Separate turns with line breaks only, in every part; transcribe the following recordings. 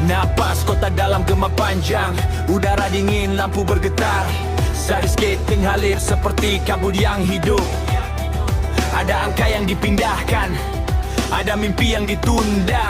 Napas kota dalam gema panjang, udara dingin, lampu bergetar. Sari skating halir seperti kabut yang hidup. Ada angka yang dipindahkan, ada mimpi yang ditunda.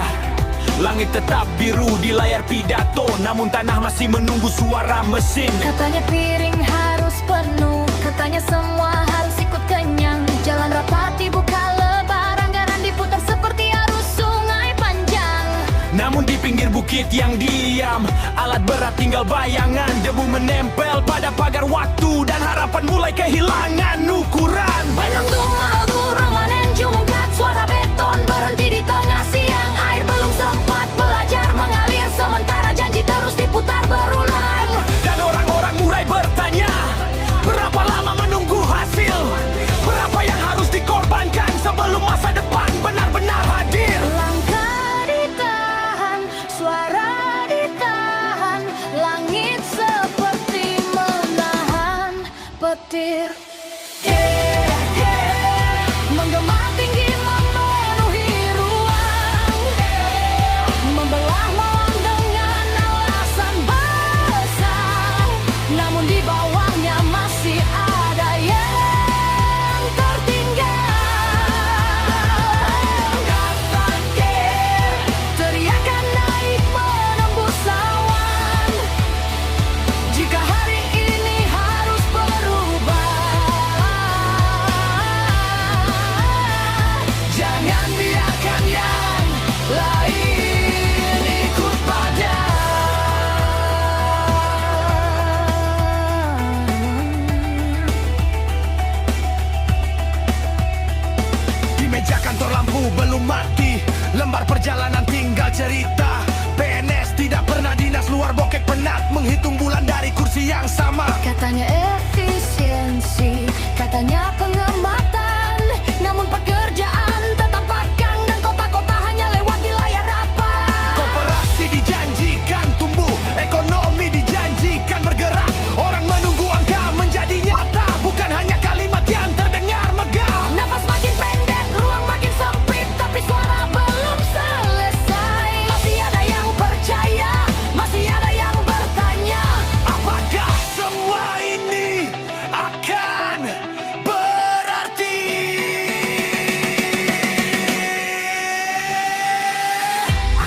Langit tetap biru di layar pidato, namun tanah masih menunggu suara mesin.
Katanya piring harus penuh, katanya semua harus ikut kenyang. Jalan rapat dibuka lebar, anggaran diputar seperti arus sungai panjang.
Namun di pinggir bukit yang diam, alat berat tinggal bayangan. Debu menempel pada pagar waktu, dan harapan mulai kehilangan ukuran.
Menunggu mahu ramalan jungkat, suara beton berhenti di tengah siang. Air belum sempat belajar mengalir, sementara janji terus diputar berulang.
Dan orang-orang mulai bertanya, berapa lama menunggu hasil? Berapa yang harus dikorbankan sebelum masa depan benar-benar hadir?
Langkah ditahan, suara ditahan, langit seperti menahan petir. Menggema tinggi memenuhi ruang, membelah malam dengan alasan besar. Namun di bawahnya masih ada yang tertinggal. Teriakan naik menembus awan. Jika hari ini harus berubah, jangan biarkan yang lain ikut pada.
Di meja kantor lampu belum mati, lembar perjalanan tinggal cerita. PNS tidak pernah dinas, luar bokek penat menghitung bulan dari kursi yang sama.
Katanya efisiensi, katanya pengamatan, namun pekerjaan tetap magang dan kota-kota hanya lewat di layar rapat.
Koperasi dijanjikan tumbuh, ekonomi dijanjikan bergerak. Orang menunggu angka menjadi nyata, bukan hanya kalimat yang terdengar megah.
Nafas makin pendek, ruang makin sempit, tapi suara belum selesai. Masih ada yang percaya, masih ada yang bertanya.
Apakah semua ini akan berarti?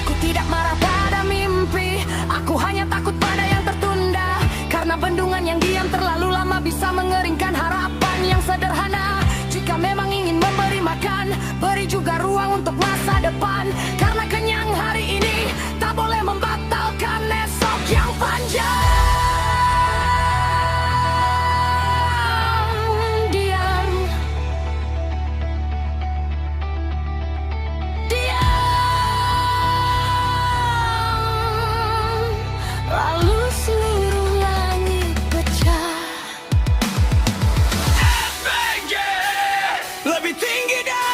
Aku tidak marah pada mimpi, aku hanya takut pada yang tertunda. Karena bendungan yang diam terlalu lama bisa mengeringkan harapan yang sederhana. Jika memang ingin memberi makan, beri juga ruang untuk masa depan. Karena kenyang hari ini tak boleh membatalkan esok yang panjang. Diam, diam, lalu seluruh langit pecah.
FNG lebih tinggi dari